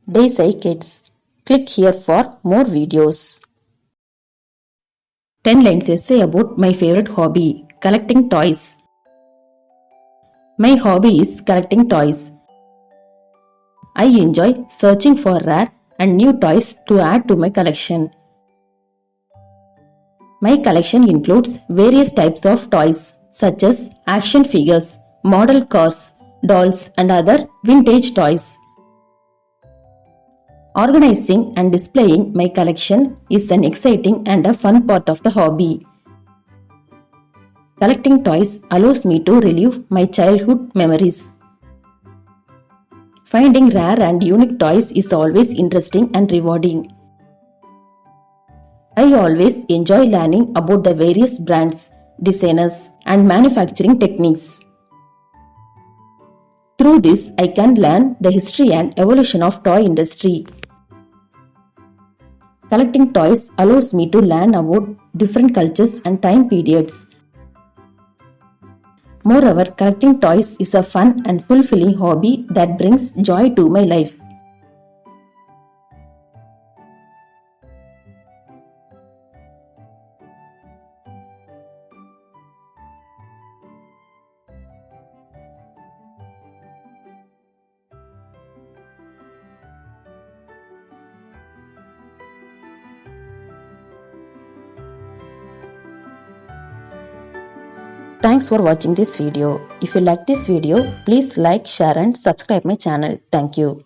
Daisy Kids. Click here for more videos. 10 lines essay about my favorite hobby, collecting toys. My hobby is collecting toys. I enjoy searching for rare and new toys to add to my collection. My collection includes various types of toys such as action figures, model cars, dolls and other vintage toys. Organizing and displaying my collection is an exciting and a fun part of the hobby. Collecting toys allows me to relive my childhood memories. Finding rare and unique toys is always interesting and rewarding. I always enjoy learning about the various brands, designers, and manufacturing techniques. Through this, I can learn the history and evolution of toy industry. Collecting toys allows me to learn about different cultures and time periods. Moreover, collecting toys is a fun and fulfilling hobby that brings joy to my life. Thanks for watching this video. If you like this video, please like, share and subscribe my channel. Thank you.